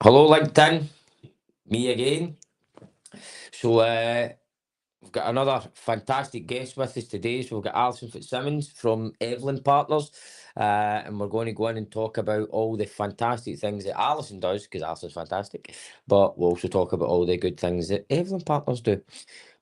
Hello, LinkedIn. Me again. So, we've got another fantastic guest with us today. So, we've got Alison Fitzsimons from Evelyn Partners. And we're going to go in and talk about all the fantastic things that Alison does, because Alison's fantastic. But we'll also talk about all the good things that Evelyn Partners do.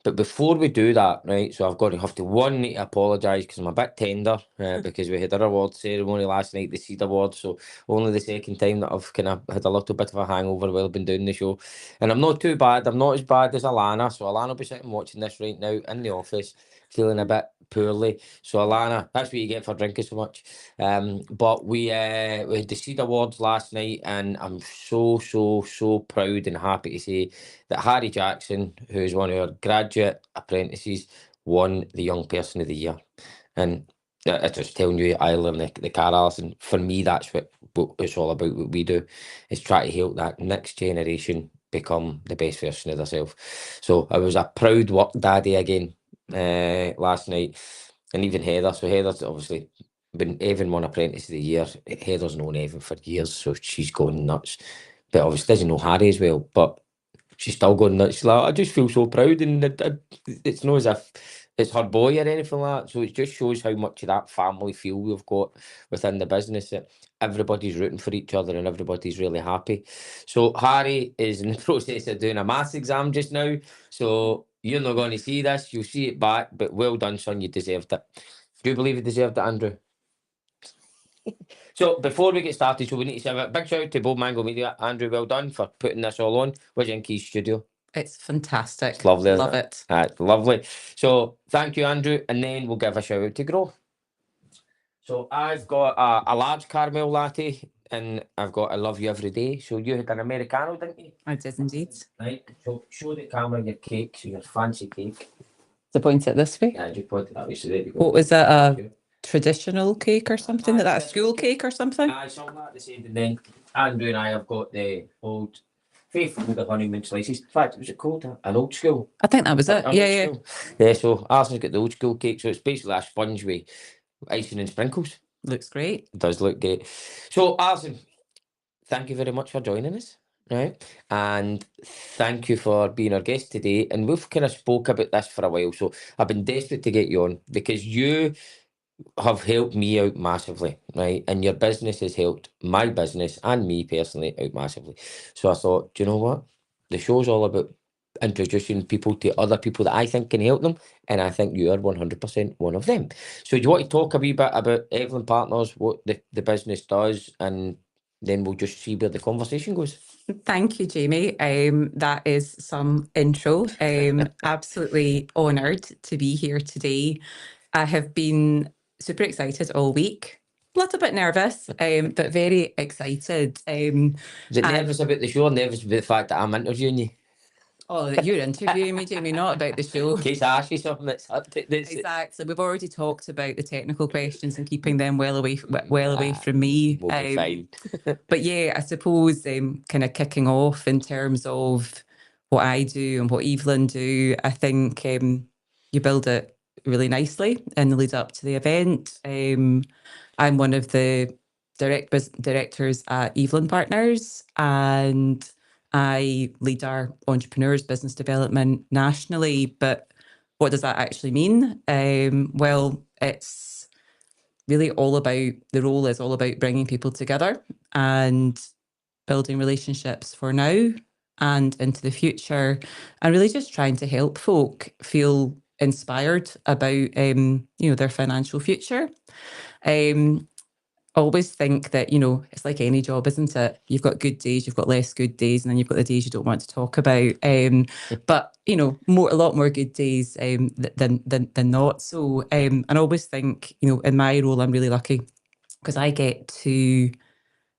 But before we do that, right, so I've got to have to need to apologise because I'm a bit tender because we had our award ceremony last night, the Seed Awards. So only the second time that I've kind of had a little bit of a hangover while I've been doing the show. And I'm not too bad. I'm not as bad as Alana. So Alana will be sitting watching this right now in the office, feeling a bit poorly. So Alana, that's what you get for drinking so much. But we had the Seed Awards last night, and I'm so proud and happy to say that Harry Jackson, who is one of our graduate apprentices, won the Young Person of the Year. And I was telling you, I learned the car, Alison. For me, that's what it's all about. What we do is try to help that next generation become the best version of themselves. So I was a proud work daddy again last night, and even Heather. So Heather's obviously been Evan won Apprentice of the Year. Heather's known Evan for years, so she's going nuts. But obviously doesn't know Harry as well. But she's still going nuts. She's like, I just feel so proud, and it's not as if it's her boy or anything like that. So it just shows how much of that family feel we've got within the business, that everybody's rooting for each other and everybody's really happy. So Harry is in the process of doing a maths exam just now. So you're not going to see this. You'll see it back. But well done, son. You deserved it. Do you believe you deserved it, Andrew? So before we get started, so we need to say a big shout out to Bob Mango Media. Andrew, well done for putting this all on. Where's in Key's studio? It's fantastic. It's lovely. Love it. It's lovely. So thank you, Andrew. And then we'll give a shout out to Grow. So I've got a large caramel latte, and I've got I love you every day. So you had an Americano, didn't you? I did indeed. Right. So show the camera your cake, so your fancy cake. To point it this way. Yeah, just point it that way. So there you go. What was that? A traditional cake or something? Like that, a school cake or something? Something like the same. And then Andrew and I have got the old faithful the honeymoon slices. In fact, was it called an old school? I think that was it. Yeah. Yeah, so Alison's got the old school cake, so it's basically a sponge with icing and sprinkles. Looks great. It does look great. So Alison, thank you very much for joining us. Right, and thank you for being our guest today. And we've kind of spoke about this for a while, so I've been desperate to get you on because you have helped me out massively, right? And your business has helped my business and me personally out massively. So I thought, do you know what? The show's all about introducing people to other people that I think can help them. And I think you are 100% one of them. So do you want to talk a wee bit about Evelyn Partners, what the business does, and then we'll just see where the conversation goes. Thank you, Jamie. That is some intro. Absolutely honoured to be here today. I have been super excited all week. A little bit nervous, but very excited. Is it nervous about the show or nervous about the fact that I'm interviewing you? Oh, that you're interviewing me, Jamie, not about the show. In case I ask you something that's exactly. We've already talked about the technical questions and keeping them well away from me. We'll be fine. But yeah, I suppose kind of kicking off in terms of what I do and what Evelyn do, I think you build it really nicely in the lead up to the event. I'm one of the directors at Evelyn Partners, and I lead our entrepreneurs business development nationally. But what does that actually mean? Well, it's really all about, the role is all about bringing people together and building relationships for now and into the future, and really just trying to help folk feel inspired about their financial future. Always think that, it's like any job, isn't it? You've got good days, you've got less good days, and then you've got the days you don't want to talk about. But a lot more good days than not. So and I always think, in my role, I'm really lucky because I get to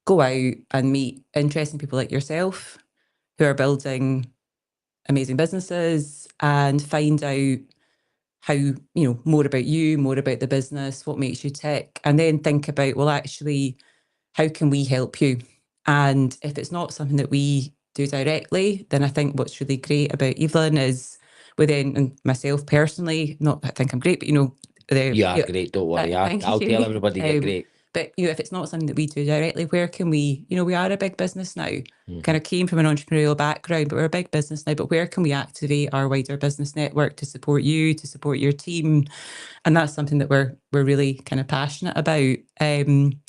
go out and meet interesting people like yourself who are building amazing businesses and find out how, more about you, more about the business, what makes you tick, and then think about, well, actually, how can we help you? And if it's not something that we do directly, then I think what's really great about Evelyn is within, and myself personally, not that I think I'm great, but you are great, don't worry. I'll tell everybody you're great. But, if it's not something that we do directly, where can we, we are a big business now, kind of came from an entrepreneurial background, but we're a big business now, but where can we activate our wider business network to support you, to support your team? And that's something that we're really kind of passionate about. In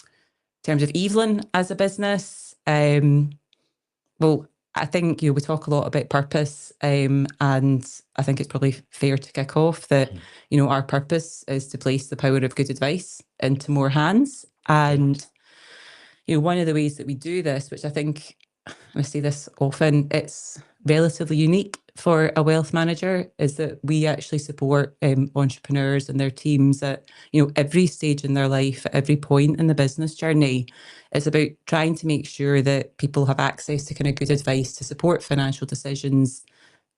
terms of Evelyn as a business, well, I think, we talk a lot about purpose, and I think it's probably fair to kick off that, our purpose is to place the power of good advice into more hands. And, one of the ways that we do this, which I think I say this often, it's relatively unique for a wealth manager, is that we actually support entrepreneurs and their teams at, every stage in their life, at every point in the business journey. It's about trying to make sure that people have access to kind of good advice to support financial decisions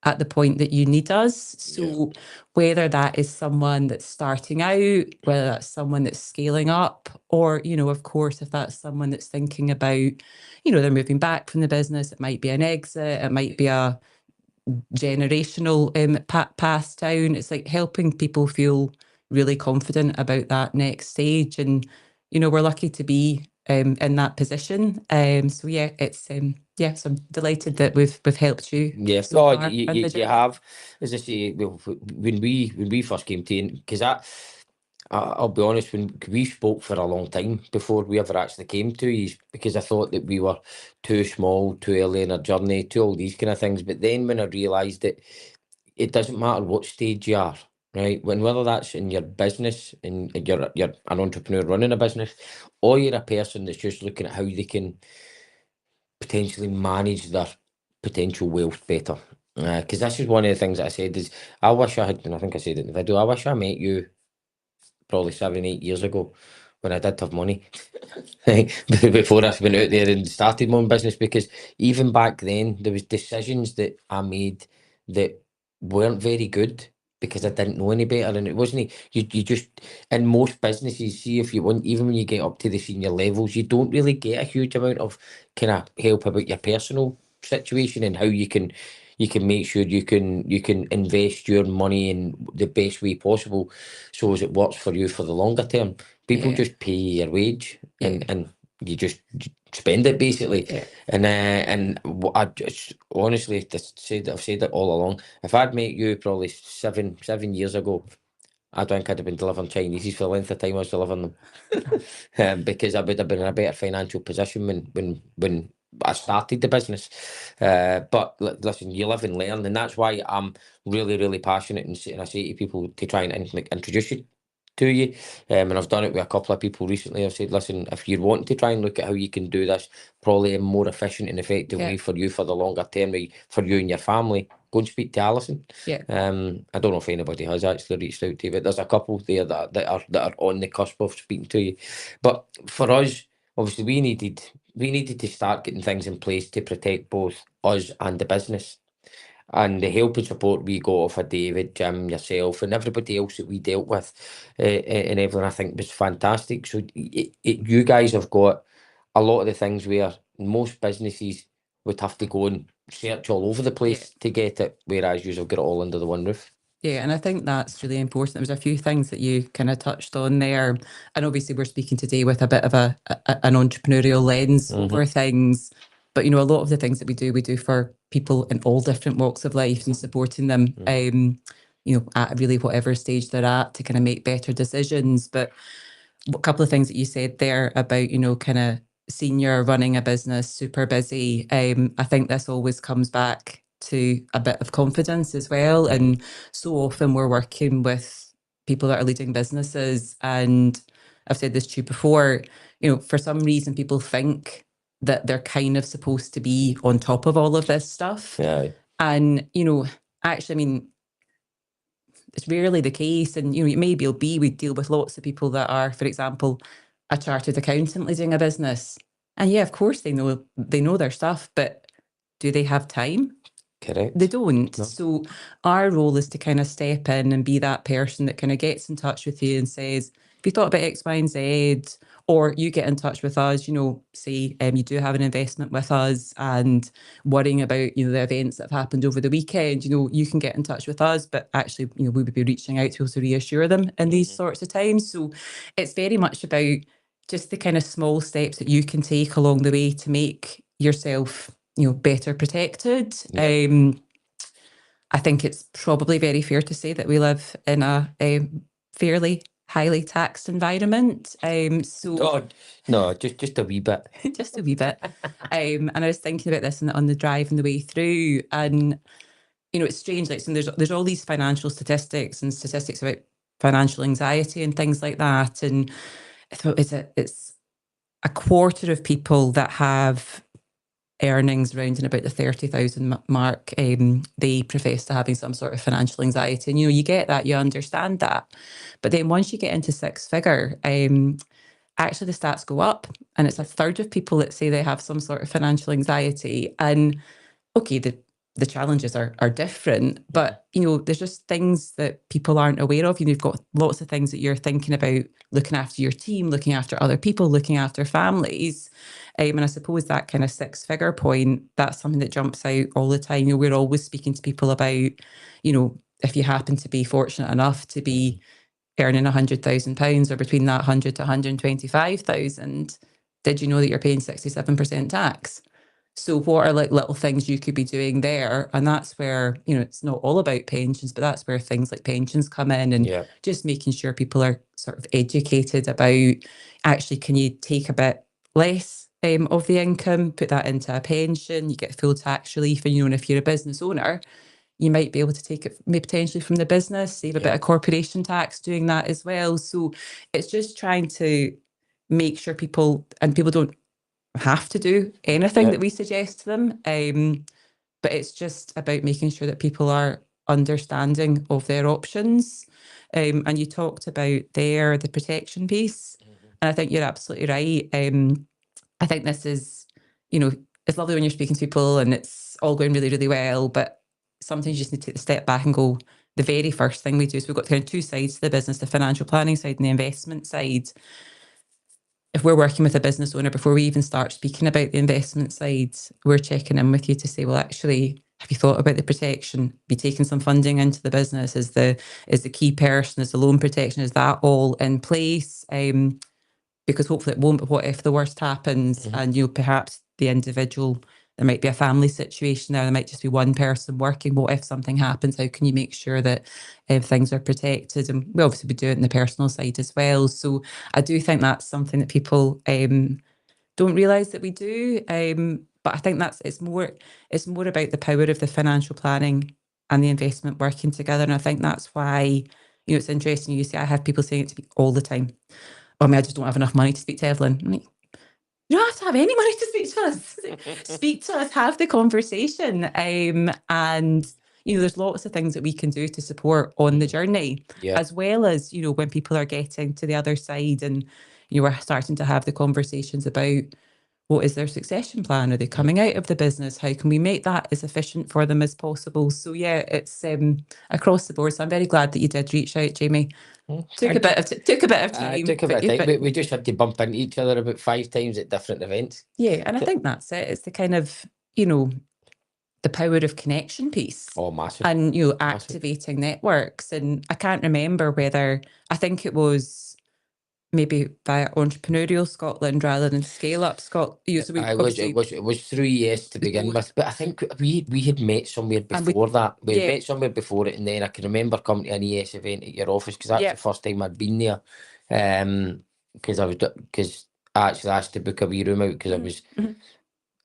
at the point that you need us. So whether that is someone that's starting out, whether that's someone that's scaling up, or, of course, if that's someone that's thinking about, they're moving back from the business, it might be an exit, it might be a generational pass down. It's like helping people feel really confident about that next stage. And, we're lucky to be in that position. So yeah, it's so I'm delighted that we've helped you. Yeah, so no, far in the you journey. have. As I say, when we first came to, because I'll be honest, when we spoke for a long time before we ever actually came to you, because I thought that we were too small, too early in our journey, to all these kind of things. But then when I realised that it doesn't matter what stage you are, right? Whether that's in your business and you're an entrepreneur running a business, or you're a person that's just looking at how they can potentially manage their potential wealth better. Because this is one of the things that I said is, I wish I had, and I think I said it in the video, I wish I met you probably 7-8 years ago when I did have money. Before I went out there and started my own business, because even back then there was decisions that I made that weren't very good because I didn't know any better. And it wasn't, you just, in most businesses, see, if you want, even when you get up to the senior levels, you don't really get a huge amount of kind of help about your personal situation and how you can make sure you can invest your money in the best way possible so as it works for you for the longer term. People just pay your wage and you just spend it basically. And I just honestly I've said it all along. If I'd met you probably seven years ago, I think I'd have been delivering Chineses for the length of time I was delivering them, because I would have been in a better financial position when I started the business. But listen, you live and learn, and that's why I'm really, really passionate, and I say to people to try and introduce you to you. And I've done it with a couple of people recently. I've said, listen, if you're wanting to try and look at how you can do this probably a more efficient and effective way for you for the longer term, for you and your family, go and speak to Alison. I don't know if anybody has actually reached out to you, but there's a couple there that are on the cusp of speaking to you. But for us, obviously, we needed to start getting things in place to protect both us and the business. And the help and support we got off of David, Jim, yourself, and everybody else that we dealt with, and Evelyn, I think was fantastic. So you guys have got a lot of the things where most businesses would have to go and search all over the place to get it, whereas you've got it all under the one roof. Yeah, and I think that's really important. There was a few things that you kind of touched on there. And obviously we're speaking today with a bit of an entrepreneurial lens over things. But, a lot of the things that we do for people in all different walks of life and supporting them, at really whatever stage they're at to kind of make better decisions. But a couple of things that you said there about, kind of senior running a business, super busy. I think this always comes back to a bit of confidence as well. And so often we're working with people that are leading businesses. And I've said this to you before, for some reason, people think that they're kind of supposed to be on top of all of this stuff. And, actually, I mean, it's rarely the case. And, it may be we deal with lots of people that are, for example, a chartered accountant leading a business. And yeah, of course they know their stuff, but do they have time? Correct. They don't. No. So our role is to kind of step in and be that person that kind of gets in touch with you and says, have you thought about X, Y, and Z? Or you get in touch with us, say you do have an investment with us and worrying about, the events that have happened over the weekend, you can get in touch with us, but actually, we would be reaching out to reassure them in these sorts of times. So it's very much about just the kind of small steps that you can take along the way to make yourself, better protected. Yep. I think it's probably very fair to say that we live in a fairly highly taxed environment. Oh, no, just a wee bit. Just a wee bit. And I was thinking about this on the drive and the way through, and it's strange. Like, so there's all these financial statistics and statistics about financial anxiety and things like that. And I thought it's a quarter of people that have earnings around and about the 30,000 mark, they profess to having some sort of financial anxiety. And, you get that, you understand that. But then once you get into six figure, actually the stats go up, and it's a third of people that say they have some sort of financial anxiety. And okay, the challenges are different, but there's just things that people aren't aware of. You've got lots of things that you're thinking about, looking after your team, looking after other people, looking after families. And I suppose that kind of six figure point, that's something that jumps out all the time. We're always speaking to people about, if you happen to be fortunate enough to be earning £100,000 or between that 100 to 125,000, did you know that you're paying 67% tax? So what are like little things you could be doing there? And that's where, it's not all about pensions, but that's where things like pensions come in, and just making sure people are sort of educated about, actually, can you take a bit less of the income, put that into a pension, you get full tax relief. And, and if you're a business owner, you might be able to take it maybe potentially from the business, save a bit of corporation tax doing that as well. So it's just trying to make sure people don't have to do anything that we suggest to them. But it's just about making sure that people are understanding of their options. And you talked about the protection piece. And I think you're absolutely right. I think this is, it's lovely when you're speaking to people and it's all going really, really well, but sometimes you just need to take a step back and go, the very first thing we do is we've got kind of two sides to the business, the financial planning side and the investment side. If we're working with a business owner, before we even start speaking about the investment side, we're checking in with you to say, well, actually, have you thought about the protection? Have you taken some funding into the business? Is the key person, is the loan protection, is that all in place? Because hopefully it won't, but what if the worst happens? And, perhaps the individual, there might be a family situation there might just be one person working. What if something happens? How can you make sure that things are protected? And we obviously would do it in the personal side as well. So I do think that's something that people don't realise that we do. But I think it's more about the power of the financial planning and the investment working together. And I think that's why, it's interesting. You see, I have people saying it to me all the time. I mean, I just don't have enough money to speak to Evelyn. I mean, you don't have to have any money to speak to us. Speak to us, have the conversation. And, there's lots of things that we can do to support on the journey, as well as, when people are getting to the other side and, we're starting to have the conversations about what is their succession plan? Are they coming out of the business? How can we make that as efficient for them as possible? So, it's across the board. So I'm very glad that you did reach out, Jamie. Took a bit of time. We just had to bump into each other about 5 times at different events. Yeah, and I think that's it. It's the kind of, the power of connection piece. Oh, massive. And, activating networks. And I can't remember whether, I think it was maybe via Entrepreneurial Scotland rather than Scale Up Scotland. So it was through ES to begin with, but I think we had met somewhere before that. We had met somewhere before it, and then I can remember coming to an ES event at your office, because that's the first time I'd been there. Because I actually asked to book a wee room out, because I was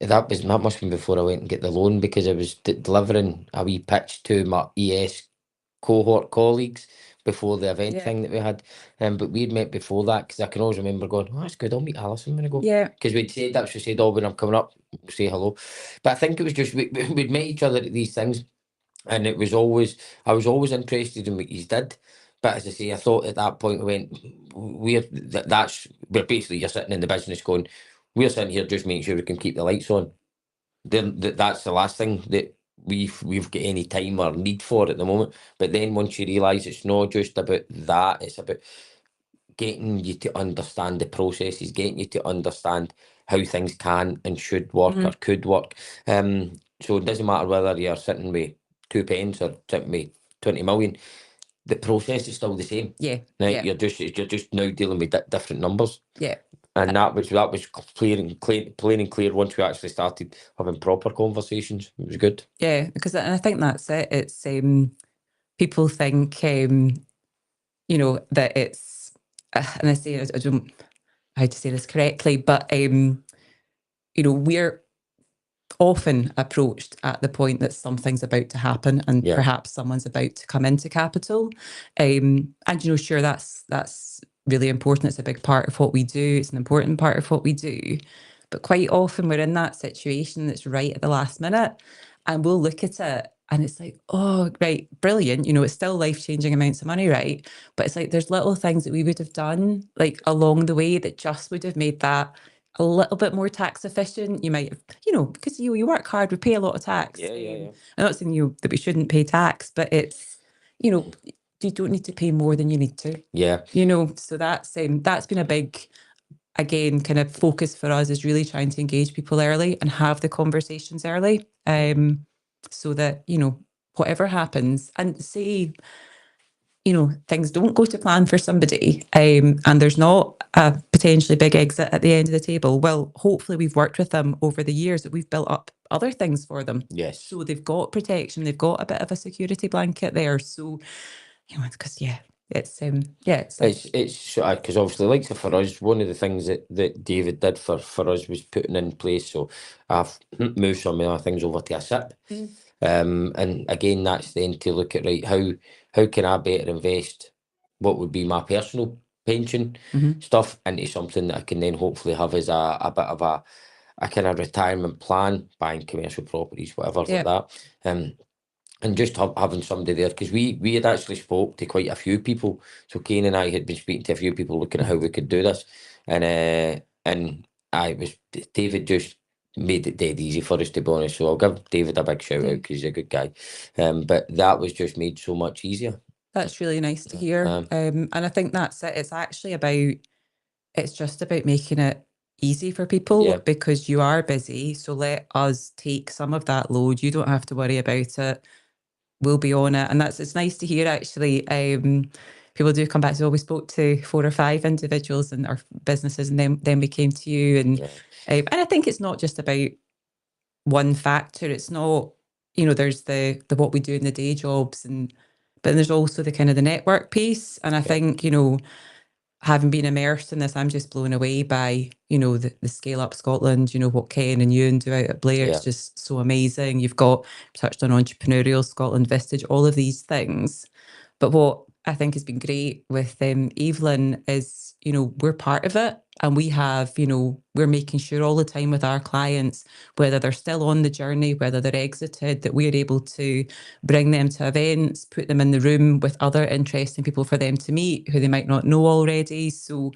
that must have been before I went and get the loan, because I was delivering a wee pitch to my ES cohort colleagues before the event thing that we had. But we'd met before that, because I can always remember going, oh, that's good, I'll meet Alison when I go. Because we'd said that, she said, oh, when I'm coming up, we'll say hello. But I think it was just, we'd met each other at these things, and I was always interested in what you did. But as I say, I thought at that point, we're basically, you're sitting in the business going, we're sitting here just making sure we can keep the lights on. Then that's the last thing that we've got any time or need for at the moment. But then once you realise it's not just about that, it's about getting you to understand the processes, getting you to understand how things can and should work or could work. So it doesn't matter whether you're sitting with 2 pence or sitting with 20 million. The process is still the same. Yeah. Right? You're just now dealing with different numbers. Yeah. And that was clear and plain and clear once we actually started having proper conversations. It was good. Yeah, because and I think that's it. It's people think that it's and I say I don't know how to say this correctly, but we're often approached at the point that something's about to happen and perhaps someone's about to come into capital. And sure, that's really important. It's a big part of what we do. It's an important part of what we do. But quite often we're in that situation that's right at the last minute, and we'll look at it and it's like, oh, right, brilliant. It's still life-changing amounts of money, right? But it's like there's little things that we would have done like along the way that just would have made that a little bit more tax efficient. You might have, because you work hard, we pay a lot of tax. Yeah. I'm not saying that we shouldn't pay tax, but it's, you don't need to pay more than you need to. Yeah. So that's been a big, again, kind of focus for us, is really trying to engage people early and have the conversations early, so that, whatever happens, and say, things don't go to plan for somebody, and there's not a potentially big exit at the end of the table. Well, hopefully we've worked with them over the years that we've built up other things for them. Yes. So they've got protection, they've got a bit of a security blanket there. So, because it's because obviously, like for us, one of the things that David did for us was putting in place. So I've moved some of my things over to a SIP. And again, that's then to look at, right, how can I better invest what would be my personal pension stuff into something that I can then hopefully have as a bit of a kind of retirement plan, buying commercial properties, whatever like that. And just having somebody there, because we had actually spoke to quite a few people. So Kane and I had been speaking to a few people looking at how we could do this, and David just made it dead easy for us, to be honest. So I'll give David a big shout out because he's a good guy. But that was just made so much easier. That's really nice to hear. And I think that's it. It's just about making it easy for people, because you are busy. So let us take some of that load. You don't have to worry about it. We'll be on it. And it's nice to hear, actually. People do come back to, we spoke to 4 or 5 individuals and our businesses, and then we came to you. And I think it's not just about one factor. It's not, there's the what we do in the day jobs, but there's also the kind of the network piece. And I think, having been immersed in this, I'm just blown away by, the Scale Up Scotland, what Ken and Ewan do out at Blair. It's just so amazing. You've touched on Entrepreneurial Scotland, Vistage, all of these things. But what I think has been great with Evelyn is, we're part of it, and we have, we're making sure all the time with our clients, whether they're still on the journey, whether they're exited, that we're able to bring them to events, put them in the room with other interesting people for them to meet who they might not know already. So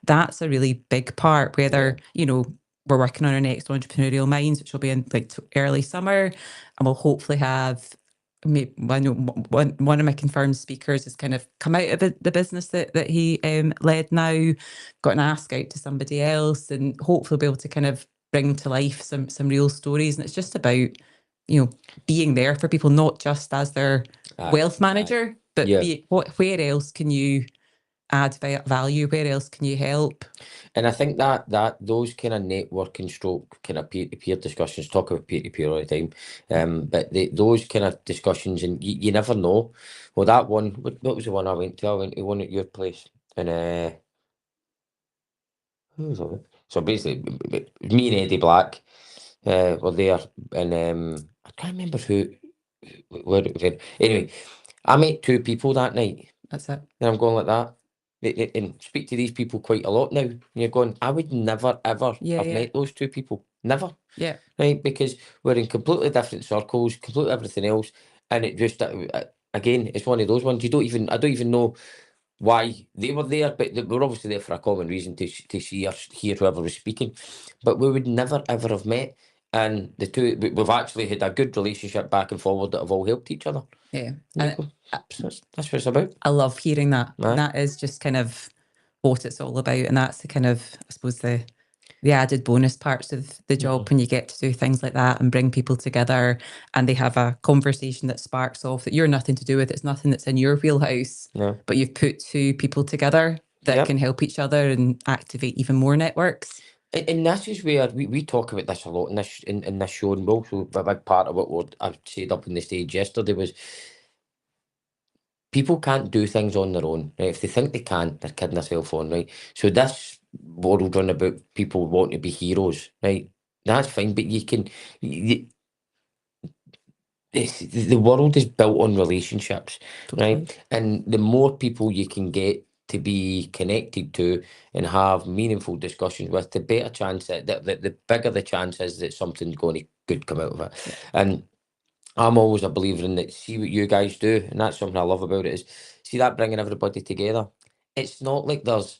that's a really big part, whether, we're working on our next Entrepreneurial Minds, which will be in like early summer, and we'll hopefully have, I know one of my confirmed speakers has kind of come out of the business that he led now, got an ask out to somebody else, and hopefully be able to kind of bring to life some real stories. And it's just about, being there for people, not just as their wealth manager, but where else can you add value? Where else can you help? And I think that those kind of networking stroke kind of peer-to-peer discussions, talk about peer-to-peer all the time, but those kind of discussions, and you never know. Well, that one, what was the one I went to? I went to one at your place, and who was it? So basically, me and Eddie Black were there, and I can't remember where it was. Anyway, I met 2 people that night. That's it. And I'm going like that. And speak to these people quite a lot now. And you're going, I would never, ever have met those 2 people. Never. Yeah. Right? Because we're in completely different circles, completely everything else. And it just, again, it's one of those ones. I don't even know why they were there, but they were obviously there for a common reason, to see or hear whoever was speaking. But we would never, ever have met. And the 2, we've actually had a good relationship back and forward that have all helped each other. Yeah. That's what it's about. I love hearing that. That is just kind of what it's all about. And that's the kind of, I suppose, the added bonus parts of the job, when you get to do things like that and bring people together, and they have a conversation that sparks off that you're nothing to do with. It's nothing that's in your wheelhouse, but you've put 2 people together that can help each other and activate even more networks. And this is where we talk about this a lot in this show, and also a big part of what I said up on the stage yesterday was people can't do things on their own, right? If they think they can, they're kidding themselves on, right? So this world run about people wanting to be heroes, right? That's fine, but the world is built on relationships, right? And the more people you can get to be connected to and have meaningful discussions with, the better chance that the bigger the chance is that something's going to good come out of it. Yeah. And I'm always a believer in that. See what you guys do, and that's something I love about it, is see that bringing everybody together. It's not like there's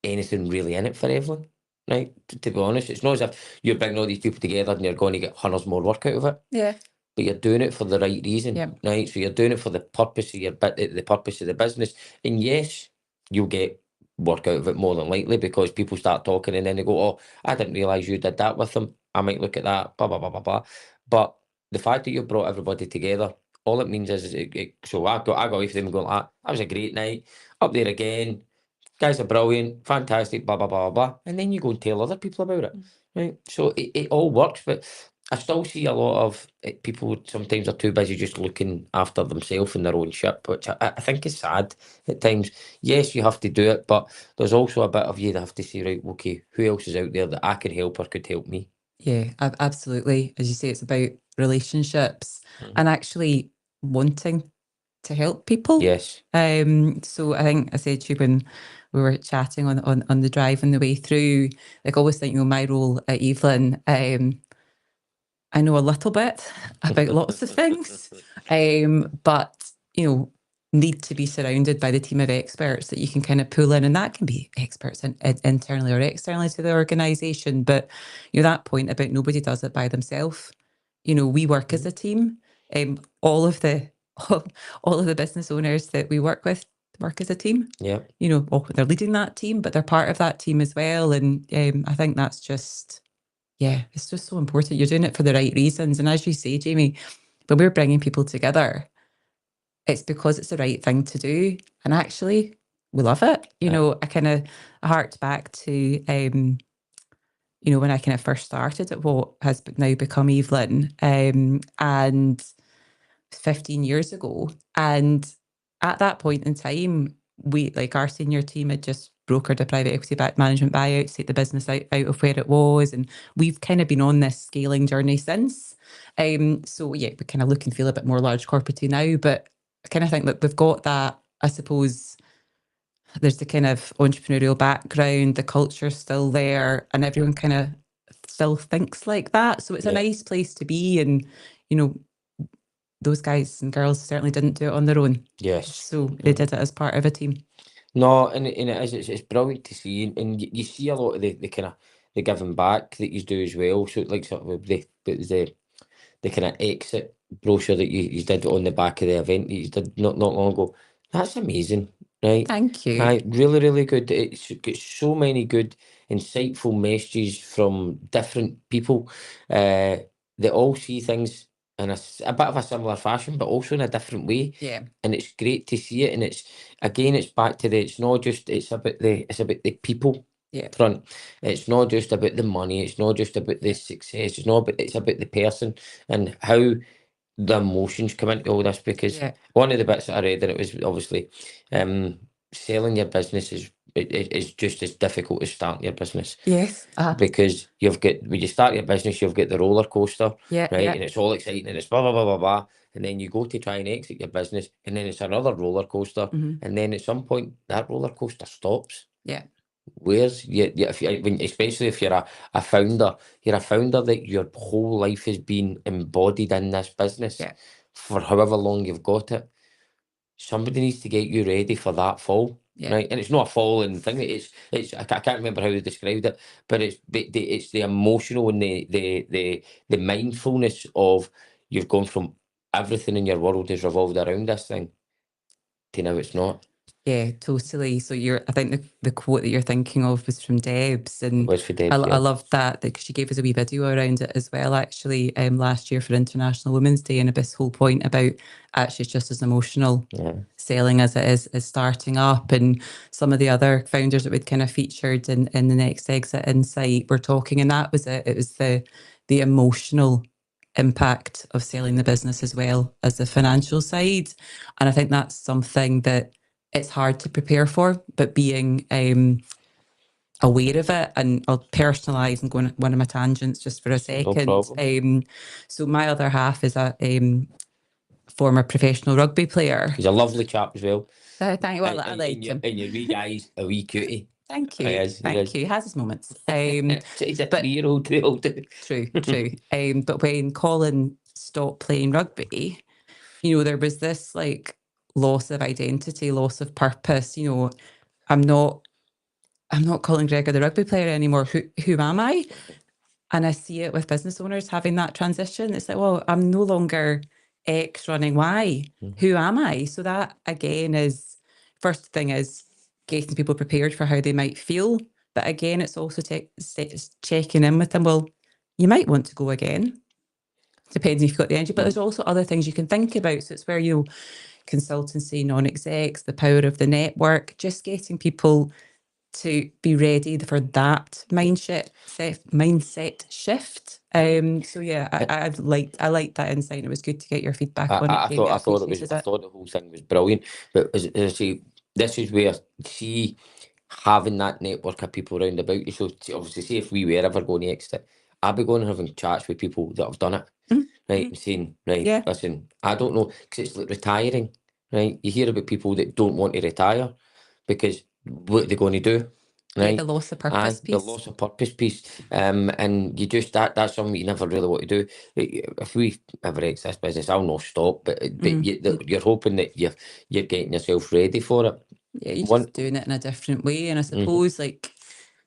anything really in it for Evelyn, right? To be honest, it's not as if you're bringing all these people together and you're going to get hundreds more work out of it. Yeah. But you're doing it for the right reason, right? So you're doing it for the purpose of the purpose of the business. And yes, you'll get work out of it more than likely because people start talking and then they go, "Oh, I didn't realise you did that with them. I might look at that." Blah blah blah blah blah. But the fact that you brought everybody together, all it means is so I got away from them going, "That was a great night. Up there again. Guys are brilliant, fantastic, blah blah blah blah," and then you go and tell other people about it, right? So it all works, but I still see a lot of people sometimes are too busy just looking after themselves and their own ship, which I think is sad at times. Yes, you have to do it, but there's also a bit of you that have to say, right, okay, who else is out there that I can help or could help me? Yeah, absolutely. As you say, it's about relationships and actually wanting to help people. Yes. So I think I said to you when we were chatting on the drive on the way through, like I always think, my role at Evelyn, I know a little bit about lots of things, but, need to be surrounded by the team of experts that you can kind of pull in. And that can be experts internally or externally to the organisation. But, that point about nobody does it by themselves. We work as a team. All of the business owners that we work with work as a team. Yeah. They're leading that team, but they're part of that team as well. And I think that's just... yeah, it's just so important. You're doing it for the right reasons. And as you say, Jamie, when we're bringing people together, it's because it's the right thing to do. And actually, we love it. I kind of harked back to, when I kind of first started at what has now become Evelyn, and 15 years ago. And at that point in time, our senior team had just brokered a private equity backed management buyout to take the business out of where it was. And we've kind of been on this scaling journey since. So yeah, we kind of look and feel a bit more large corporate now, but I kind of think that we've got that, I suppose. There's the kind of entrepreneurial background, the culture's still there, and everyone kind of still thinks like that. So it's a nice place to be. And, those guys and girls certainly didn't do it on their own. Yes. So they did it as part of a team. No, and it is. It's brilliant to see, and you see a lot of the kind of the giving back that you do as well. So like sort of the kind of exit brochure that you did on the back of the event that you did not long ago. That's amazing, right? Thank you. Right, really, really good. It's got so many good, insightful messages from different people that all see things in a bit of a similar fashion, but also in a different way. Yeah. And it's great to see it. And it's back to it's about the people. Yeah. Front. It's not just about the money. It's not just about the success. It's about the person and how the emotions come into all this. Because one of the bits that I read, and it was obviously selling your business is just as difficult as starting your business. Yes. Because when you start your business, you've got the roller coaster, Yeah, right? yeah. And it's all exciting and it's blah blah blah blah blah. And then you go to try and exit your business, and then it's another roller coaster. And then at some point, that roller coaster stops. Yeah. Where's especially if you're a founder, that your whole life has been embodied in this business for however long you've got it. Somebody needs to get you ready for that fall, right? And it's not a fall and thing. I can't remember how they described it, but it's the emotional and the mindfulness of you've gone from everything in your world is revolved around this thing to now it's not. Yeah, totally. So I think the quote that you're thinking of was from Debs, and Was for I, Debs, I yeah. love that because she gave us a wee video around it as well, actually, last year for International Women's Day, and this whole point about actually it's just as emotional selling as it is starting up. And some of the other founders that we'd kind of featured in the Next Exit Insight were talking, and that was it. It was the emotional impact of selling the business as well as the financial side. And I think that's something that it's hard to prepare for, but being aware of it, and I'll personalise and go on one of my tangents just for a second. No problem. So my other half is a former professional rugby player. He's a lovely chap as well. Thank you. Well, I like him. And your wee guy's a wee cutie. Thank you. He is. He has his moments. He's a 3-year-old too. True. But when Colin stopped playing rugby, there was this like loss of identity, loss of purpose. I'm not Colin Gregor the rugby player anymore. Who am I? And I see it with business owners having that transition. It's like, well, I'm no longer X running Y. Who am I? So that again is first thing is getting people prepared for how they might feel. But again, it's also checking in with them. Well, you might want to go again. Depends if you've got the energy, but there's also other things you can think about. So it's where consultancy, non-execs, the power of the network, just getting people to be ready for that mindset shift. So yeah, I liked that insight. And it was good to get your feedback on it. I thought the whole thing was brilliant. But as I say, this is where having that network of people around about you. So obviously, say if we were ever going to exit, I'd be going and having chats with people that have done it, right? And saying, right, listen, I don't know, because it's like retiring, right? You hear about people that don't want to retire because what they're going to do. Right. The loss of purpose piece. The loss of purpose piece. And you just that's something you never really want to do. If we ever exit this business, I'll not stop. But you're hoping that you're getting yourself ready for it. Yeah, you're just doing it in a different way. And I suppose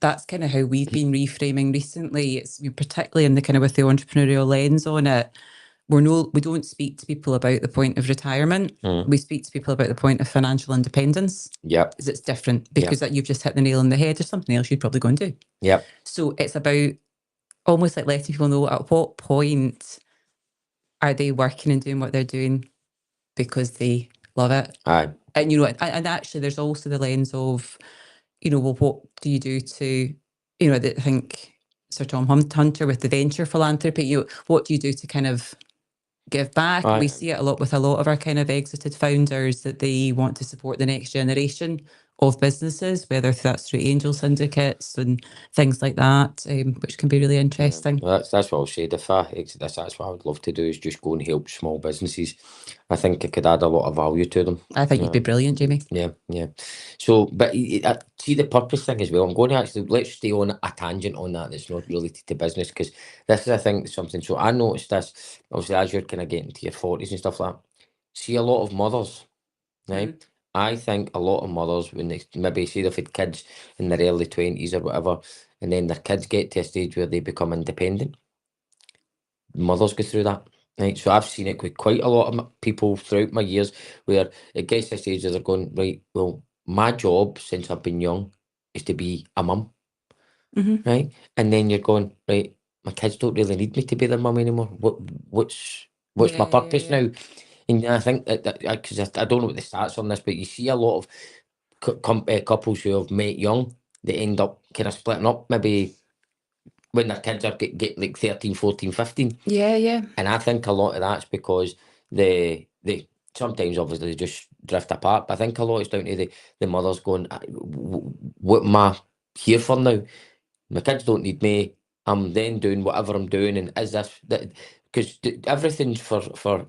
that's kind of how we've been reframing recently. It's particularly in the kind of with the entrepreneurial lens on it. We don't speak to people about the point of retirement. We speak to people about the point of financial independence. Yeah. Because it's different. Because that you've just hit the nail on the head. There's something else you'd probably go and do. Yeah. So it's about almost like letting people know at what point are they working and doing what they're doing because they love it. Aye. And and actually there's also the lens of, well, what do you do to, I think Sir Tom Hunter with the venture philanthropy, what do you do to kind of give back? Aye. We see it a lot with a lot of our kind of exited founders that they want to support the next generation of businesses, whether that's through angel syndicates and things like that, which can be really interesting. Well, that's what I'll say. If I exit this, that's what I would love to do, is just go and help small businesses. I think it could add a lot of value to them. I think you'd be brilliant, Jamie. Yeah. So, but see the purpose thing as well. I'm going to actually, let's stay on a tangent on that that's not related to business, because this is, I think, something. So I noticed this, obviously, as you're kind of getting to your 40s and stuff like that. See a lot of mothers, right? I think a lot of mothers, when they maybe say they've had kids in their early 20s or whatever, and then their kids get to a stage where they become independent, mothers go through that. Right, so I've seen it with quite a lot of people throughout my years, where it gets to a stage where they're going, right, well, my job since I've been young is to be a mum, right? And then you're going, right, my kids don't really need me to be their mum anymore. What's my purpose now? And I think that because I don't know what the stats on this, but you see a lot of couples who have met young, they end up kind of splitting up, maybe when their kids are get like 13, 14, 15. Yeah. And I think a lot of that's because they sometimes obviously they just drift apart. But I think a lot is down to the mothers going, what am I here for now? My kids don't need me. I'm then doing whatever I'm doing. And is this that? Because everything's for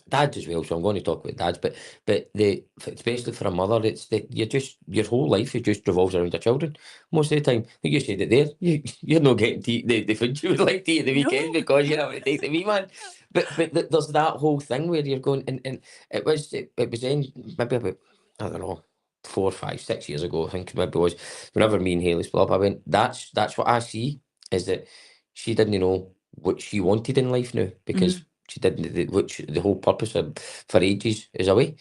dads as well, so I'm going to talk about dads, but especially for a mother, it's that your whole life is just revolves around your children most of the time. I think you said it there. You're not getting to eat the food you would like to eat at the weekend because you're having to take the wee man. But there's that whole thing where you're going, and it was then maybe about, I don't know, 4, 5, 6 years ago, I think maybe it was, whenever me and Hayley split up, I went, that's what I see, is that she didn't know what she wanted in life now, because she didn't, which the whole purpose for ages is away.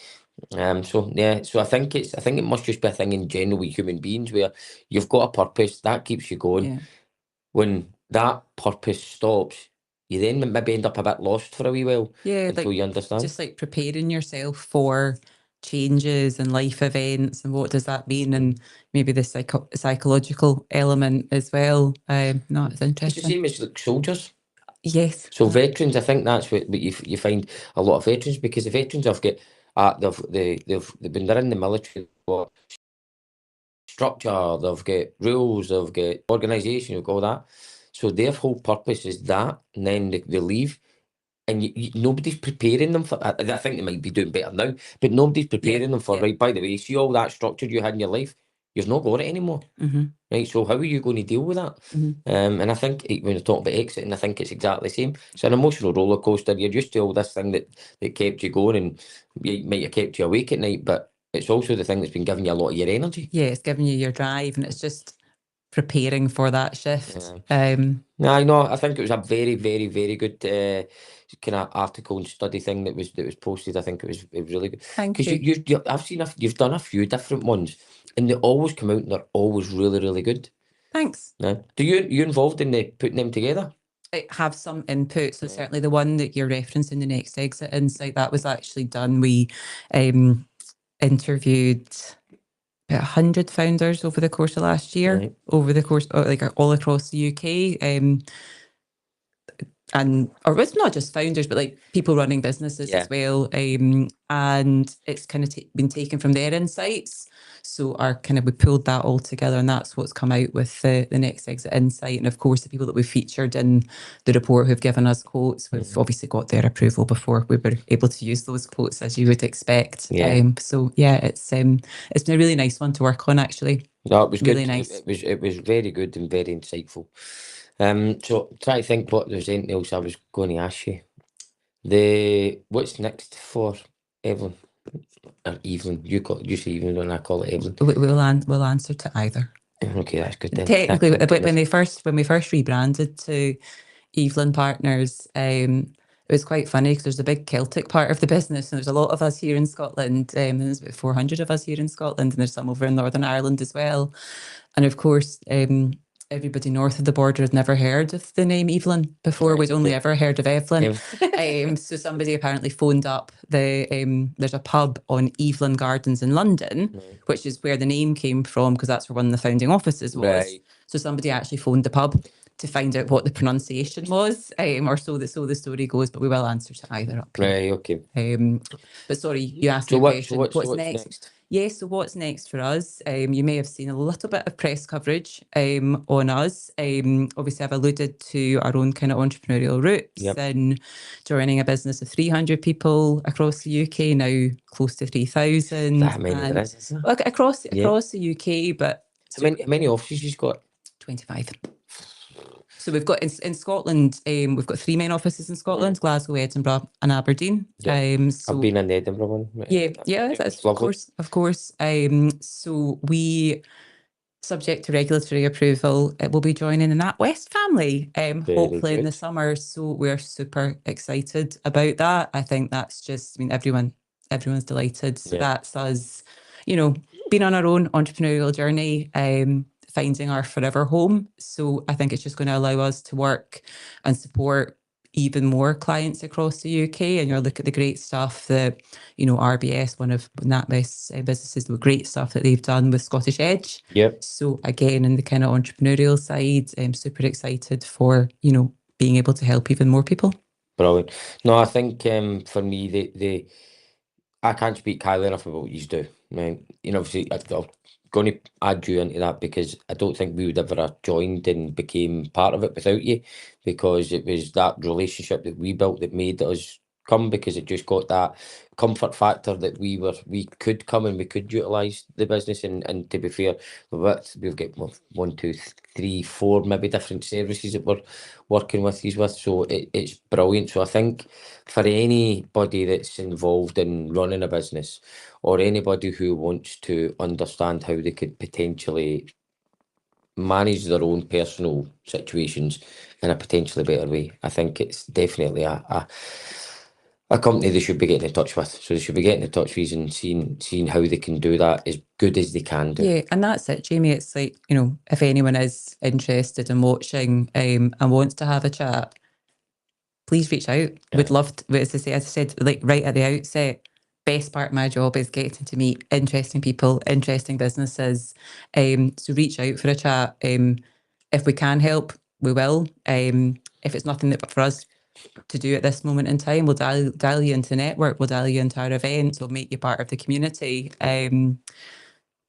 So yeah, so I think it must just be a thing in general with human beings where you've got a purpose that keeps you going. Yeah. When that purpose stops, you then maybe end up a bit lost for a wee while until you understand. Just like preparing yourself for changes and life events and what does that mean, and maybe the psychological element as well. No, it's It's the interesting. same as like soldiers. Yes. So veterans, I think that's what you find a lot of veterans, because the veterans have got they've been there in the military. What structure, they've got rules, they've got organisation, they've got all that. So their whole purpose is that, and then they leave, and nobody's preparing them for. I think they might be doing better now, but nobody's preparing them for. Right, by the way, see all that structure you had in your life, you've not got it anymore. Right, so how are you going to deal with that? And I think when you talk about exiting, I think it's exactly the same. It's an emotional roller coaster. You're used to all this thing that kept you going, and it might have kept you awake at night, but it's also the thing that's been giving you a lot of your energy. Yeah, it's giving you your drive, and it's just preparing for that shift. No, I know. I think it was a very, very, very good kind of article and study thing that was posted. I think it was really good. Thank you. Because I've seen you've done a few different ones, and they always come out and they're always really, really good. Thanks. Do you involved in putting them together? I have some input. So certainly the one that you're referencing, the Next Exit Insight, that was actually done. We interviewed about 100 founders over the course of last year, over the course like all across the UK. Or it's not just founders, but like people running businesses as well. And it's kind of been taken from their insights. So we pulled that all together, and that's what's come out with the Next Exit Insight. And of course, the people that we've featured in the report who've given us quotes, we've obviously got their approval before we were able to use those quotes, as you would expect. So yeah, it's been a really nice one to work on, actually. No, it was really good. Nice. It was very good and very insightful. So try to think what there's anything else I was going to ask you. What's next for Evelyn? Or Evelyn? You say Evelyn, and I call it Evelyn. We'll answer to either. Okay, that's good then. Technically, when we first rebranded to Evelyn Partners, it was quite funny because there's a big Celtic part of the business, and there's a lot of us here in Scotland. And there's about 400 of us here in Scotland, and there's some over in Northern Ireland as well. And of course, everybody north of the border had never heard of the name Evelyn before. We'd only ever heard of Evelyn. So somebody apparently phoned up there's a pub on Evelyn Gardens in London, which is where the name came from, because that's where one of the founding offices was. So somebody actually phoned the pub to find out what the pronunciation was, or so the story goes. But we will answer to either up here. Right, okay. But sorry, you asked me a question. What's next? Yes, so what's next for us? You may have seen a little bit of press coverage on us. Obviously, I've alluded to our own kind of entrepreneurial roots and joining a business of 300 people across the UK, now close to 3,000. That many there is, isn't there? Across the UK, but... How many offices you've got? 25. So we've got in Scotland, we've got 3 main offices in Scotland: Glasgow, Edinburgh and Aberdeen. I've been in the Edinburgh one. That's of course. So we, subject to regulatory approval, will be joining the NatWest family, hopefully in the summer. So we're super excited about that. I think that's just, everyone's delighted. So that's us, being on our own entrepreneurial journey, finding our forever home. So I think it's just going to allow us to work and support even more clients across the UK. And you look at the great stuff that, RBS, one of NatWest's businesses, the great stuff that they've done with Scottish Edge. So again, in the kind of entrepreneurial side, I'm super excited for, being able to help even more people. Brilliant. No, I think for me, I can't speak highly enough about what you do. Right? Obviously, I'm going to add you into that, because I don't think we would ever have joined and became part of it without you, because it was that relationship that we built that made us come, because it just got that comfort factor that we could come and we could utilise the business. And to be fair, we've got 1, 2, 3, 4 maybe different services that we're working with these with. So it's brilliant. So I think for anybody that's involved in running a business, or anybody who wants to understand how they could potentially manage their own personal situations in a potentially better way, I think it's definitely a company they should be getting in touch with. So they should be getting in touch with you and seeing how they can do that as good as they can do. Yeah, and that's it, Jamie. It's like, if anyone is interested in watching and wants to have a chat, please reach out. We'd love to, as I said, like right at the outset, best part of my job is getting to meet interesting people, interesting businesses. So reach out for a chat. If we can help, we will. If it's nothing that for us to do at this moment in time, we'll dial you into network, we'll dial you into our events, we'll make you part of the community.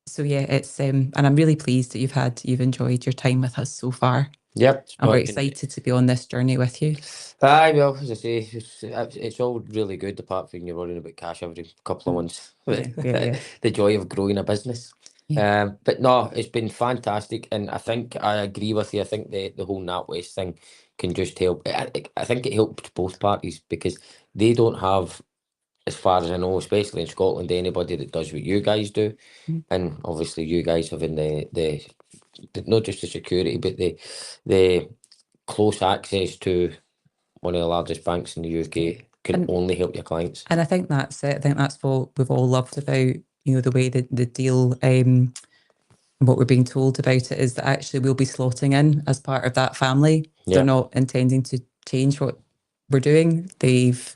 So yeah, it's and I'm really pleased that you've enjoyed your time with us so far. Yep. I'm very excited to be on this journey with you. Aye, well, as I say, it's all really good, apart from you're worrying about cash every couple of months. Yeah. The joy of growing a business. Yeah. But no, it's been fantastic, and I think I agree with you. I think the whole NatWest thing can just help. I think it helped both parties, because they don't have, as far as I know, especially in Scotland, anybody that does what you guys do. And obviously you guys having the not just the security, but the close access to one of the largest banks in the UK can only help your clients. And I think that's it. I think that's what we've all loved about, the way that the deal, what we're being told about it is that actually we'll be slotting in as part of that family. Yeah. They're not intending to change what we're doing. They've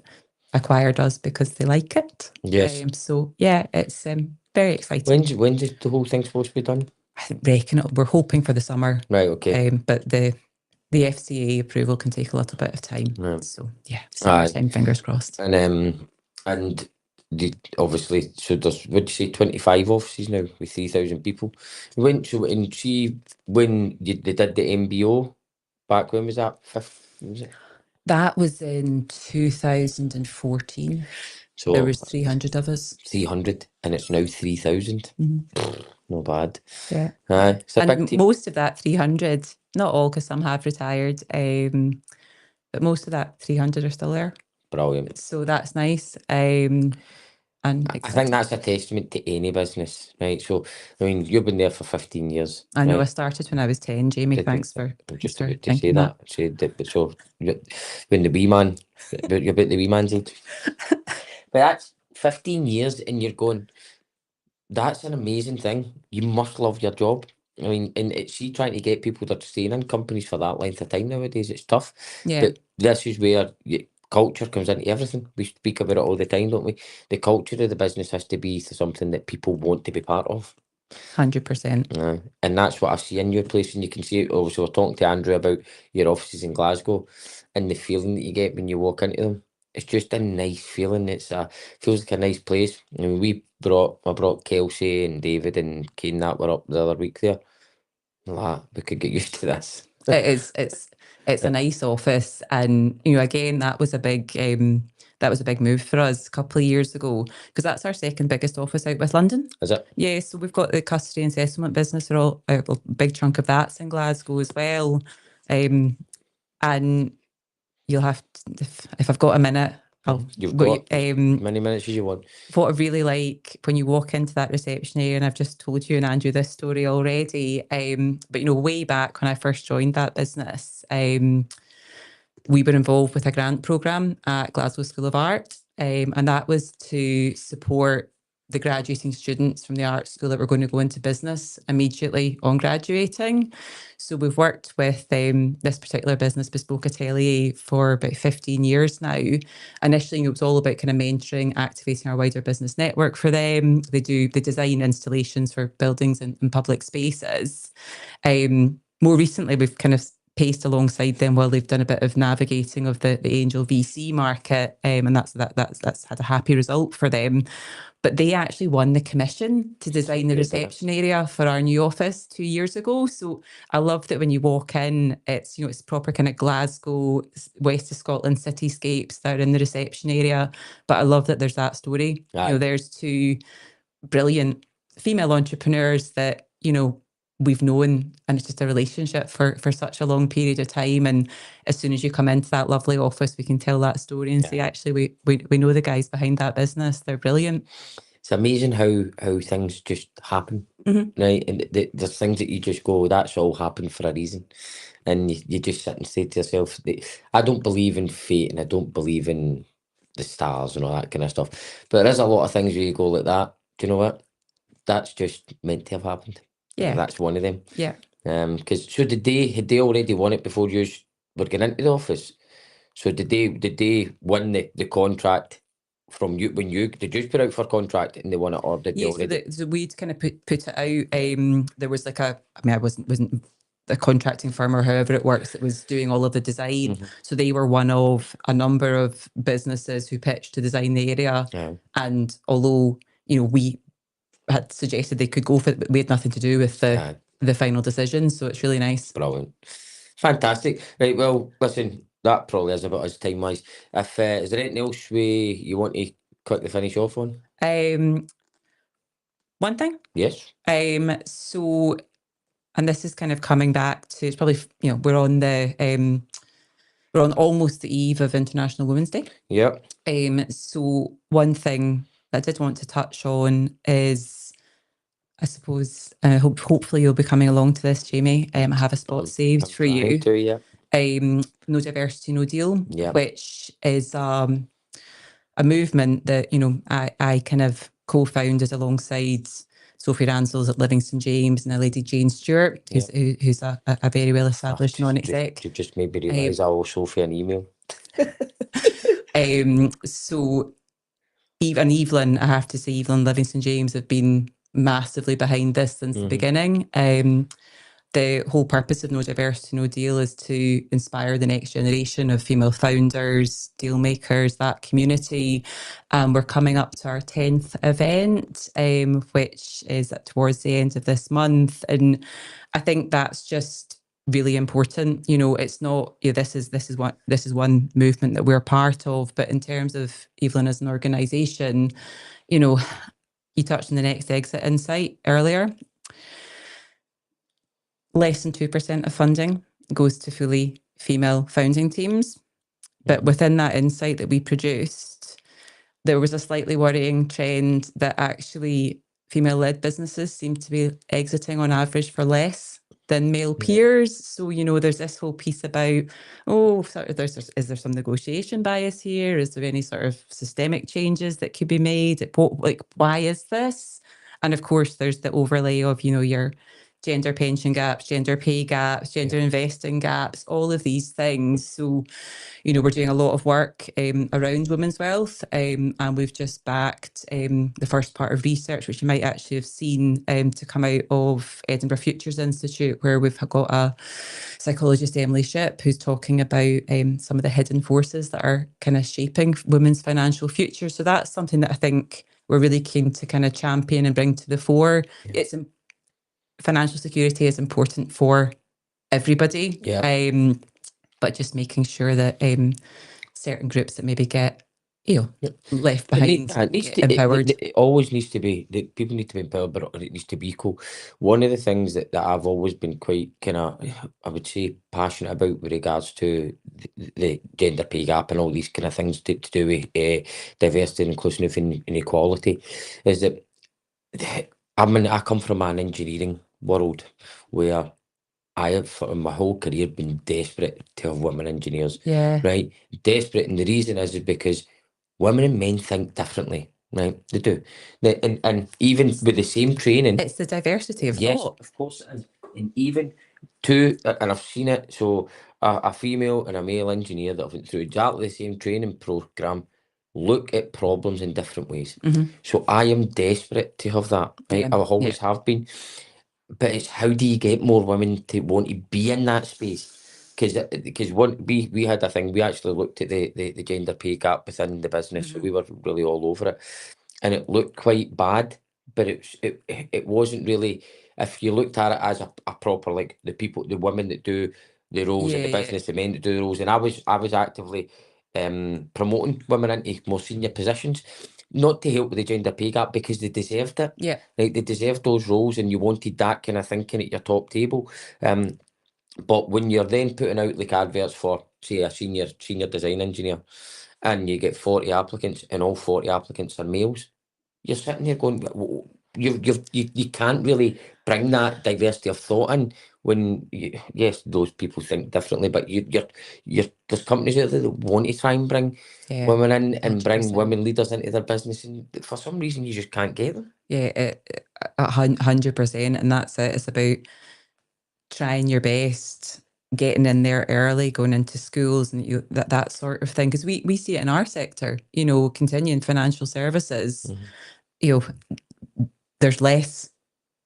acquired us because they like it. Yes. So yeah, it's very exciting. When's the whole thing supposed to be done? I reckon we're hoping for the summer. Right, okay. But the FCA approval can take a little bit of time. Right. So yeah, summertime, fingers crossed. And obviously, so there's, would you say 25 offices now with 3,000 people? When they did the MBO back, when was that? Was it? That was in 2014. So there was 300 of us. 300, and it's now 3,000. Not bad. Yeah. It's a big team. Most of that 300, not all, because some have retired, but most of that 300 are still there. Brilliant. So that's nice. And I think that's a testament to any business, right? So, I mean, you've been there for 15 years. I know, right? I started when I was 10, Jamie. Thanks for just about to say that. But so, when the wee man, you're about the wee man's age. But that's 15 years, and you're going, that's an amazing thing. You must love your job. I mean, and it's trying to get people that are staying in companies for that length of time nowadays. It's tough. Yeah. But this is where culture comes into everything. We speak about it all the time, don't we? The culture of the business has to be something that people want to be part of. 100%. And that's what I see in your place, and you can see it. Obviously, we're talking to Andrew about your offices in Glasgow, and the feeling that you get when you walk into them. It's just a nice feeling. Feels like a nice place. I mean, I brought Kelsey and David and Kane that were up the other week there. We could get used to this. It's a nice office, and again, that was a big move for us a couple of years ago, because that's our second biggest office out with London. Is it? Yeah, so we've got the custody and settlement business. They're all a big chunk of that's in Glasgow as well, and you'll have to, if I've got a minute, you've got many minutes as you want. What I really like when you walk into that reception area, and I've just told you and Andrew this story already, but way back when I first joined that business, we were involved with a grant programme at Glasgow School of Art, and that was to support the graduating students from the art school that were going to go into business immediately on graduating. So we've worked with this particular business, Bespoke Atelier, for about 15 years now. Initially, it was all about kind of mentoring, activating our wider business network for them. They design installations for buildings and public spaces. More recently, we've kind of paced alongside them while they've done a bit of navigating of the angel VC market, and that's had a happy result for them. But they actually won the commission to design the reception area for our new office 2 years ago. So I love that when you walk in, it's it's proper kind of Glasgow, west of Scotland cityscapes that are in the reception area. But I love that there's that story. There's two brilliant female entrepreneurs that we've known, and it's just a relationship for such a long period of time. And as soon as you come into that lovely office, we can tell that story and say, actually, we know the guys behind that business. They're brilliant. It's amazing how things just happen, right? And there's things that you just go, that's all happened for a reason. And you just sit and say to yourself, I don't believe in fate, and I don't believe in the stars and all that kind of stuff. But there is a lot of things where you go like that. Do you know what? That's just meant to have happened. Yeah. That's one of them. Yeah. Because so had they already won it before you were getting into the office? So did they win the contract from you when you did you put out for contract and they won it, or did they already? So we'd kind of put it out. There was like I wasn't a contracting firm or however it works that was doing all of the design. Mhm. So they were one of a number of businesses who pitched to design the area. Yeah. And although, we had suggested they could go for it, but we had nothing to do with the final decision. So it's really nice. Brilliant. Fantastic. Right, well, listen, that probably is about us time-wise. If is there anything else you want to quickly finish off on? One thing. Yes. So, and this is kind of coming back to, it's probably, we're on almost the eve of International Women's Day. Yep. So one thing that I did want to touch on is, I suppose, hopefully you'll be coming along to this, Jamie. I have a spot saved for you. No Diversity, No Deal, which is a movement that, I kind of co-founded alongside Sophie Ransels at Livingston James and a lady Jane Stewart, who's a very well established non-exec. You just made me realise I owe Sophie an email. So Evelyn, I have to say, Evelyn Livingston James have been massively behind this since the beginning. The whole purpose of No Diversity, No Deal is to inspire the next generation of female founders, deal makers, that community. We're coming up to our 10th event, which is towards the end of this month. And I think that's just really important. It's not, this is one movement that we're part of, but in terms of Evelyn as an organisation, you touched on the Next Exit Insight earlier. Less than 2% of funding goes to fully female founding teams. But within that insight that we produced, there was a slightly worrying trend that actually female-led businesses seem to be exiting on average for less than male peers. So, there's this whole piece about, is there some negotiation bias here? Is there any sort of systemic changes that could be made? Why is this? And of course, there's the overlay of, your gender pension gaps, gender pay gaps, gender investing gaps, all of these things. So, we're doing a lot of work around women's wealth, and we've just backed the first part of research, which you might actually have seen to come out of Edinburgh Futures Institute, where we've got a psychologist, Emily Shipp, who's talking about some of the hidden forces that are kind of shaping women's financial future. So that's something that I think we're really keen to kind of champion and bring to the fore. Financial security is important for everybody. But just making sure that certain groups that maybe get left behind empowered. It always needs to be, people need to be empowered, but it needs to be equal. One of the things that I've always been quite kind of, I would say, passionate about with regards to the gender pay gap and all these kind of things to do with diversity, inclusiveness and equality, is that I come from an engineering world where I have for my whole career been desperate to have women engineers. Right? Desperate. And the reason is because women and men think differently. Right? They do. And even with the same training. It's the diversity of thought. Of course it is. And even and I've seen it, so a female and a male engineer that have went through exactly the same training programme look at problems in different ways. So I am desperate to have that. Right? I always have been. But it's how do you get more women to want to be in that space? Because we had a thing, we actually looked at the gender pay gap within the business, so we were really all over it, and it looked quite bad, but it wasn't really, if you looked at it as a proper, like the women that do the roles in the business, the men that do the roles, and I was actively promoting women into more senior positions, not to help with the gender pay gap, because they deserved it. Like, they deserved those roles, and you wanted that kind of thinking at your top table. But when you're then putting out like adverts for, say, a senior design engineer, and you get 40 applicants, and all 40 applicants are males, you're sitting there going, you can't really bring that diversity of thought in when yes, those people think differently, but there's companies out there that want to try and bring women in and bring 100%. women leaders into their business, and for some reason you just can't get them. Yeah, 100%, and that's it. It's about trying your best, getting in there early, going into schools, and that sort of thing. Because we see it in our sector, continuing financial services. There's less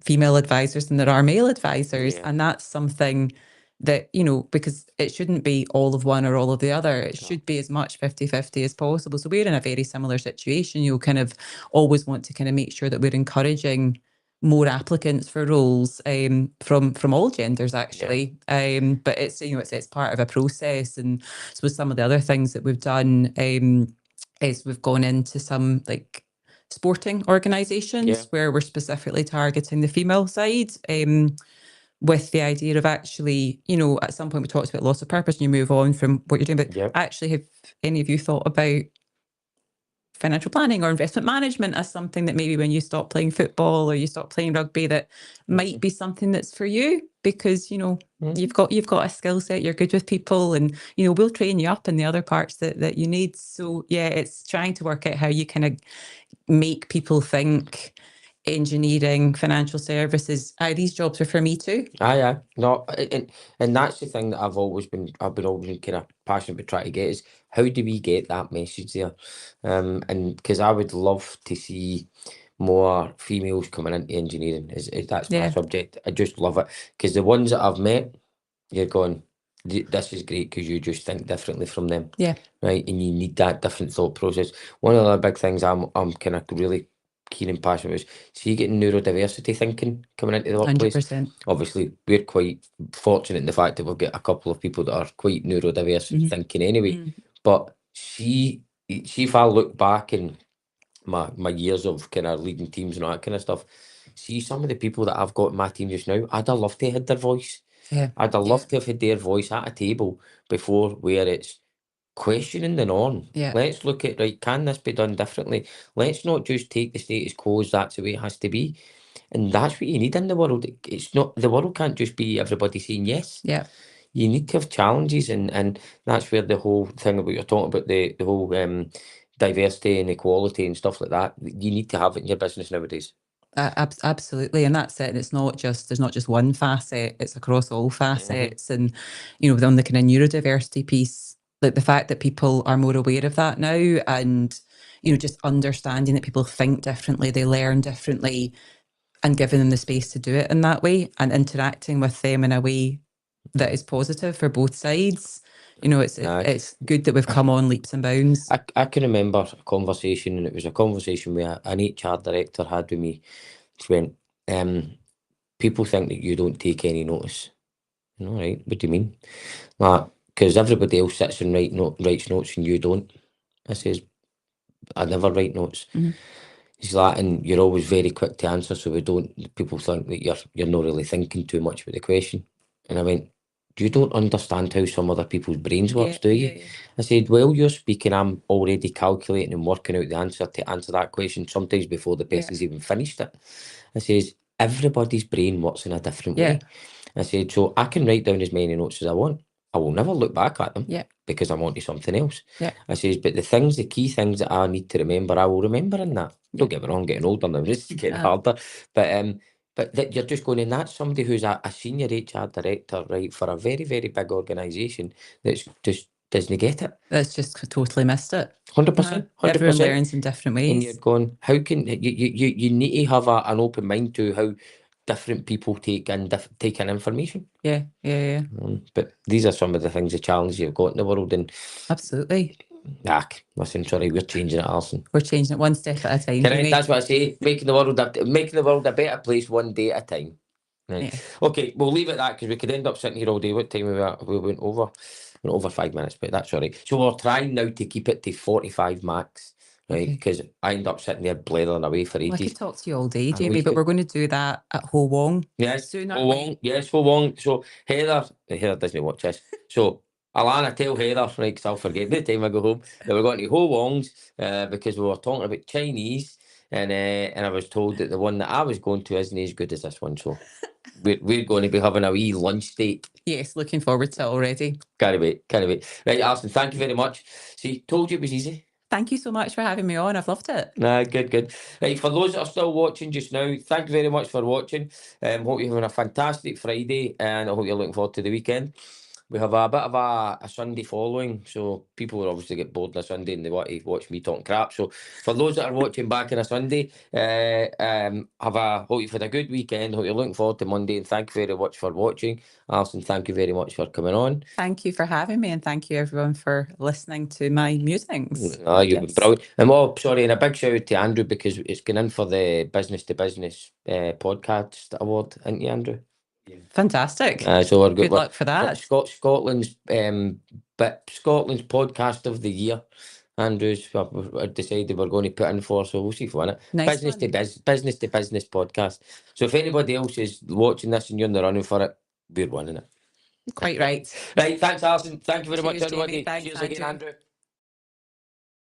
female advisors than there are male advisors. Yeah. And that's something that, because it shouldn't be all of one or all of the other. It should be as much 50-50 as possible. So we're in a very similar situation. You'll kind of always want to kind of make sure that we're encouraging more applicants for roles from all genders, actually. But it's, it's part of a process. And so some of the other things that we've done is we've gone into some like sporting organisations where we're specifically targeting the female side, with the idea of actually, at some point we talked about loss of purpose and you move on from what you're doing, but actually have any of you thought about financial planning or investment management as something that maybe when you stop playing football or you stop playing rugby, that might be something that's for you? Because you've got a skill set, you're good with people, and we'll train you up in the other parts that you need. So yeah, it's trying to work out how you kind of make people think engineering, financial services, these jobs are for me too. Aye. No, and that's the thing that I've been always kind of passionate about trying to get is how do we get that message there? And because I would love to see more females coming into engineering. Is that's my subject. I just love it because the ones that I've met, you're going, this is great because you just think differently from them. Yeah. Right, and you need that different thought process. One of the big things I'm kind of really keen and passionate was see getting neurodiversity thinking coming into the workplace. 100%. Obviously, we're quite fortunate in the fact that we've got a couple of people that are quite neurodiverse thinking anyway. But if I look back in my years of kind of leading teams and all that kind of stuff, see some of the people that I've got in my team just now, I'd have loved to have had their voice. Yeah. I'd have loved to have had their voice at a table before where it's questioning the norm. Yeah. Let's look at, right, can this be done differently? Let's not just take the status quo as that's the way it has to be. And that's what you need in the world. It's not, the world can't just be everybody saying yes. Yeah. You need to have challenges, and that's where the whole thing about you're talking about the whole diversity and equality and stuff like that. You need to have it in your business nowadays. Absolutely, and that's it. And it's not just there's not just one facet; it's across all facets. And on the kind of neurodiversity piece, like the fact that people are more aware of that now, and just understanding that people think differently, they learn differently, and giving them the space to do it in that way, and interacting with them in a way that is positive for both sides. It's good that we've come on leaps and bounds. I can remember a conversation, and it was a conversation where an HR director had with me. She went, people think that you don't take any notice. All right, what do you mean? Because everybody else sits and writes notes and you don't. I says, I never write notes. He's like, and you're always very quick to answer, so people think that you're not really thinking too much with the question. And I went, you don't understand how some other people's brains works, do you? I said, while you're speaking, I'm already calculating and working out the answer to answer that question, sometimes before the person's even finished it. I says, everybody's brain works in a different way. I said, so I can write down as many notes as I want. I will never look back at them because I'm onto something else. I says, but the key things that I need to remember, I will remember in that. Don't get me wrong, getting older now, it's getting harder. But that you're just going, and that's somebody who's a senior HR director, right, for a very, very big organisation that's just doesn't get it. That's just totally missed it. 100%. Everyone learns in different ways. And you're going, how can you need to have an open mind to how different people take in information. Yeah. But these are some of the things, the challenges you've got in the world. And absolutely. Listen, sorry, we're changing it, Alison. We're changing it one step at a time. That's what I say. Making the world a better place one day at a time. Right. Yeah. Okay, we'll leave it at that because we could end up sitting here all day. What time we went over? We went over 5 minutes, but that's all right. So we're trying now to keep it to 45 max. Right, because I end up sitting there blathering away for ages. I could talk to you all day, Jamie, but we're going to do that at Ho Wong. Yes, Ho Wong. Yes, Ho Wong. So Heather doesn't watch this. So Alana, tell Heather, right, because I'll forget the time I go home, that we're going to Ho Wong's because we were talking about Chinese and I was told that the one that I was going to isn't as good as this one. So we're going to be having a wee lunch date. Yes, looking forward to it already. Can't wait. Right, Alison, thank you very much. See, told you it was easy. Thank you so much for having me on. I've loved it. Nah, good. Right, for those that are still watching just now, thank you very much for watching. Hope you're having a fantastic Friday, and I hope you're looking forward to the weekend. We have a bit of a Sunday following, so people will obviously get bored on a Sunday and they want to watch me talking crap. So for those that are watching back on a Sunday, hope you've had a good weekend. Hope you're looking forward to Monday, and thank you very much for watching. Alison, thank you very much for coming on. Thank you for having me, and thank you everyone for listening to my musings. Oh, you've been brilliant. And and a big shout out to Andrew, because it's going in for the Business to Business podcast award, isn't you, Andrew? Fantastic. So we're Good luck for that. Scotland's podcast of the year. Andrews, I decided we're going to put in for, so we'll see if we win it. Nice Business to business podcast. So if anybody else is watching this and you're in the running for it, we're winning it. Quite right. Right, thanks, Alison. Thank you very much, Cheers, everybody. Jamie. Thanks, Cheers again, Andrew. Andrew.